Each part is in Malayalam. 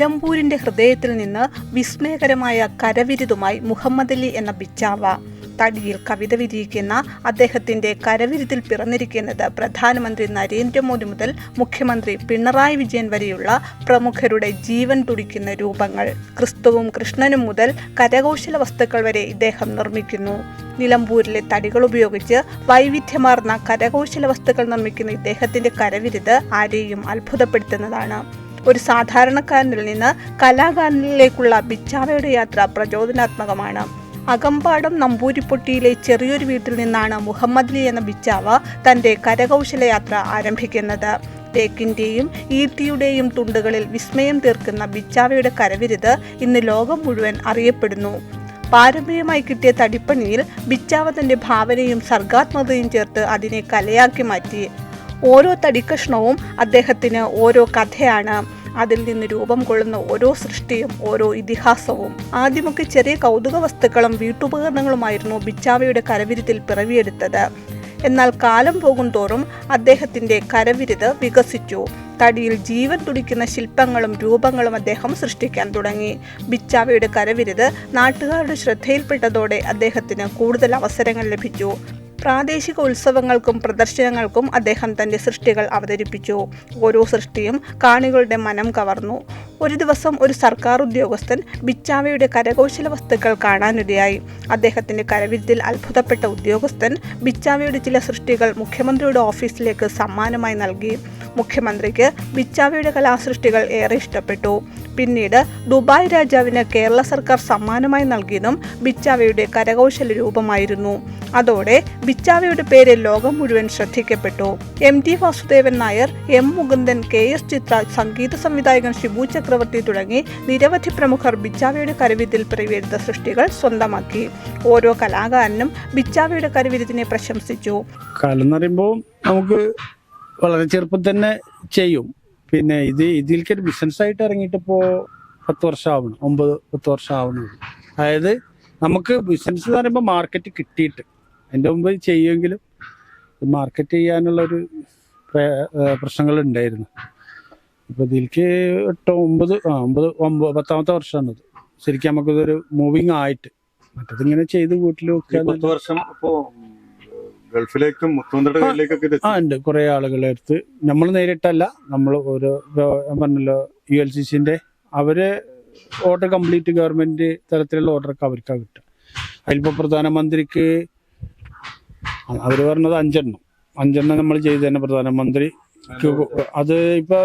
നിലമ്പൂരിന്റെ ഹൃദയത്തിൽ നിന്ന് വിസ്മയകരമായ കരവിരുതുമായി മുഹമ്മദ് അലി എന്ന ബിച്ചാവ. തടിയിൽ കവിത വിരിയിക്കുന്ന അദ്ദേഹത്തിന്റെ കരവിരുതിൽ പിറന്നിരിക്കുന്നത് പ്രധാനമന്ത്രി നരേന്ദ്രമോദി മുതൽ മുഖ്യമന്ത്രി പിണറായി വിജയൻ വരെയുള്ള പ്രമുഖരുടെ ജീവൻ തുടിക്കുന്ന രൂപങ്ങൾ. ക്രിസ്തുവും കൃഷ്ണനും മുതൽ കരകൗശല വസ്തുക്കൾ വരെ ഇദ്ദേഹം നിർമ്മിക്കുന്നു. നിലമ്പൂരിലെ തടികൾ ഉപയോഗിച്ച് വൈവിധ്യമാർന്ന കരകൗശല വസ്തുക്കൾ നിർമ്മിക്കുന്ന ഇദ്ദേഹത്തിന്റെ കരവിരുത് ആരെയും അത്ഭുതപ്പെടുത്തുന്നതാണ്. ഒരു സാധാരണക്കാരനിൽ നിന്ന് കലാകാരനിലേക്കുള്ള ബിച്ചാവയുടെ യാത്ര പ്രചോദനാത്മകമാണ്. അകമ്പാടം നമ്പൂരിപ്പൊട്ടിയിലെ ചെറിയൊരു വീട്ടിൽ നിന്നാണ് മുഹമ്മദ് അലി എന്ന ബിച്ചാവ തൻ്റെ കരകൗശല യാത്ര ആരംഭിക്കുന്നത്. തേക്കിൻ്റെയും ഈട്ടിയുടെയും തുണ്ടുകളിൽ വിസ്മയം തീർക്കുന്ന ബിച്ചാവയുടെ കരവിരുത് ഇന്ന് ലോകം മുഴുവൻ അറിയപ്പെടുന്നു. പാരമ്പര്യമായി കിട്ടിയ തടിപ്പണിയിൽ ബിച്ചാവ തൻ്റെ ഭാവനയും സർഗാത്മകതയും ചേർത്ത് അതിനെ കലയാക്കി മാറ്റി. ഓരോ തടിക്കഷ്ണവും അദ്ദേഹത്തിന് ഓരോ കഥയാണ്. അതിൽ നിന്ന് രൂപം കൊള്ളുന്ന ഓരോ സൃഷ്ടിയും ഓരോ ഇതിഹാസവും. ആദ്യമൊക്കെ ചെറിയ കൗതുക വസ്തുക്കളും വീട്ടുപകരണങ്ങളുമായിരുന്നു ബിച്ചാവയുടെ കരവിരുതിൽ പിറവിയെടുത്തത്. എന്നാൽ കാലം പോകും തോറും അദ്ദേഹത്തിൻ്റെ കരവിരുത് വികസിച്ചു. തടിയിൽ ജീവൻ തുടിക്കുന്ന ശില്പങ്ങളും രൂപങ്ങളും അദ്ദേഹം സൃഷ്ടിക്കാൻ തുടങ്ങി. ബിച്ചാവയുടെ കരവിരുത് നാട്ടുകാരുടെ ശ്രദ്ധയിൽപ്പെട്ടതോടെ അദ്ദേഹത്തിന് കൂടുതൽ അവസരങ്ങൾ ലഭിച്ചു. പ്രാദേശിക ഉത്സവങ്ങൾക്കും പ്രദർശനങ്ങൾക്കും അദ്ദേഹം തൻ്റെ സൃഷ്ടികൾ അവതരിപ്പിച്ചു. ഓരോ സൃഷ്ടിയും കാണികളുടെ മനം കവർന്നു. ഒരു ദിവസം ഒരു സർക്കാർ ഉദ്യോഗസ്ഥൻ ബിച്ചാവയുടെ കരകൗശല വസ്തുക്കൾ കാണാനിടയായി. അദ്ദേഹത്തിൻ്റെ കരവിരുതിൽ അത്ഭുതപ്പെട്ട ഉദ്യോഗസ്ഥൻ ബിച്ചാവയുടെ ചില സൃഷ്ടികൾ മുഖ്യമന്ത്രിയുടെ ഓഫീസിലേക്ക് സമ്മാനമായി നൽകി. മുഖ്യമന്ത്രിക്ക് ബിച്ചാവയുടെ കലാസൃഷ്ടികൾ ഏറെ ഇഷ്ടപ്പെട്ടു. പിന്നീട് ദുബായ് രാജാവിന് കേരള സർക്കാർ സമ്മാനമായി നൽകിയതും ബിച്ചാവയുടെ കരകൗശല രൂപമായിരുന്നു. അതോടെ ബിച്ചാവയുടെ പേര് ലോകം മുഴുവൻ ശ്രദ്ധിക്കപ്പെട്ടു. MT Vasudevan Nair, M Mukundan, KS ചിത്ര, സംഗീത സംവിധായകൻ ഷിബു ചക്രവർത്തി തുടങ്ങി നിരവധി പ്രമുഖർ ബിച്ചാവയുടെ കരവിരുതിൽ പിറവിയെടുത്ത സൃഷ്ടികൾ സ്വന്തമാക്കി. ഓരോ കലാകാരനും ബിച്ചാവയുടെ കരവിരുതിനെ പ്രശംസിച്ചു. കാലം എന്ന് പറയുമ്പോൾ നമുക്ക് വളരെ ചെറുപ്പം തന്നെ ചെയ്യും. പിന്നെ ഇതിലേക്കൊരു ബിസിനസ്സായിട്ട് ഇറങ്ങിയിട്ടിപ്പോൾ 10 വർഷം ആവണം, 9-10 വർഷം ആവുന്നത്. അതായത് നമുക്ക് ബിസിനസ് എന്ന് പറയുമ്പോൾ മാർക്കറ്റ് കിട്ടിയിട്ട് അതിൻ്റെ മുമ്പ് ചെയ്യുമെങ്കിലും മാർക്കറ്റ് ചെയ്യാനുള്ളൊരു പ്രശ്നങ്ങളുണ്ടായിരുന്നു. ഇപ്പോൾ ഇതിലേക്ക് 10ാമത്തെ വർഷമാണത്. ശരിക്കും നമുക്കിതൊരു മൂവിങ് ആയിട്ട് മറ്റതിങ്ങനെ ചെയ്ത് വീട്ടിൽ വെക്കുക. 10 വർഷം ഇപ്പോൾ ഗൾഫിലേക്കും മുഖ്യമന്ത്രിയുടെ കയ്യിലേക്കൊക്കെ ഉണ്ട്. കുറെ ആളുകളെ അടുത്ത് നമ്മൾ നേരിട്ടല്ല, നമ്മൾ ഓരോ പറഞ്ഞല്ലോ ULCCന്റെ അവര് ഓർഡർ കംപ്ലീറ്റ് ഗവൺമെന്റ് തലത്തിലുള്ള ഓർഡറൊക്കെ അവർക്കാണ് കിട്ടുക. അതിലിപ്പോൾ പ്രധാനമന്ത്രിക്ക് അവര് പറഞ്ഞത് 5 നമ്മൾ ചെയ്ത് തന്നെ പ്രധാനമന്ത്രി. അത് ഇപ്പൊ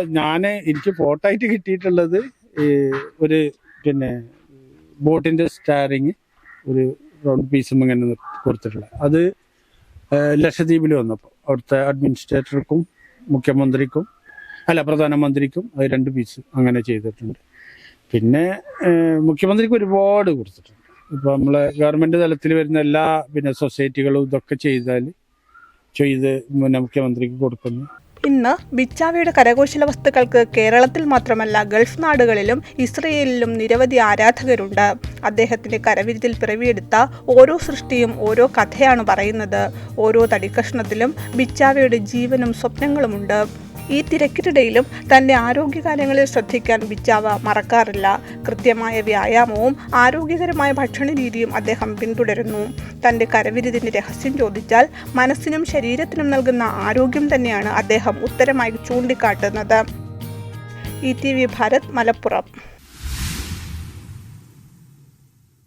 എനിക്ക് ഫോട്ടോ ആയിട്ട് കിട്ടിയിട്ടുള്ളത് ഒരു പിന്നെ ബോട്ടിന്റെ സ്റ്റാറിങ് ഒരു റൗണ്ട് പീസും ഇങ്ങനെ കൊടുത്തിട്ടുള്ളത്. അത് ലക്ഷദ്വീപിൽ വന്നപ്പോൾ അവിടുത്തെ അഡ്മിനിസ്ട്രേറ്റർക്കും പ്രധാനമന്ത്രിക്കും അത് 2 പീസ് അങ്ങനെ ചെയ്തിട്ടുണ്ട്. പിന്നെ മുഖ്യമന്ത്രിക്ക് ഒരുപാട് കൊടുത്തിട്ടുണ്ട്. ഇപ്പൊ നമ്മളെ ഗവൺമെന്റ് തലത്തിൽ വരുന്ന എല്ലാ പിന്നെ സൊസൈറ്റികളും ഇതൊക്കെ ചെയ്ത് മുഖ്യമന്ത്രിക്ക് കൊടുക്കുന്നു. ഇന്ന് ബിച്ചാവയുടെ കരകൗശല വസ്തുക്കൾക്ക് കേരളത്തിൽ മാത്രമല്ല ഗൾഫ് നാടുകളിലും ഇസ്രയേലിലും നിരവധി ആരാധകരുണ്ട്. അദ്ദേഹത്തിന്റെ കരവിരുതിൽ പിറവിയെടുത്ത ഓരോ സൃഷ്ടിയും ഓരോ കഥയാണ് പറയുന്നത്. ഓരോ തടിക്കഷ്ണത്തിലും ബിച്ചാവയുടെ ജീവനും സ്വപ്നങ്ങളുമുണ്ട്. ഈ തിരക്കിനിടയിലും തൻ്റെ ആരോഗ്യകാര്യങ്ങളിൽ ശ്രദ്ധിക്കാൻ ബിച്ചാവ മറക്കാറില്ല. കൃത്യമായ വ്യായാമവും ആരോഗ്യകരമായ ഭക്ഷണ രീതിയും അദ്ദേഹം പിന്തുടരുന്നു. തൻ്റെ കരവിരുതിൻ്റെ രഹസ്യം ചോദിച്ചാൽ മനസ്സിനും ശരീരത്തിനും നൽകുന്ന ആരോഗ്യം തന്നെയാണ് അദ്ദേഹം ഉത്തരമായി ചൂണ്ടിക്കാട്ടുന്നത്. ETV ഭാരത്, മലപ്പുറം.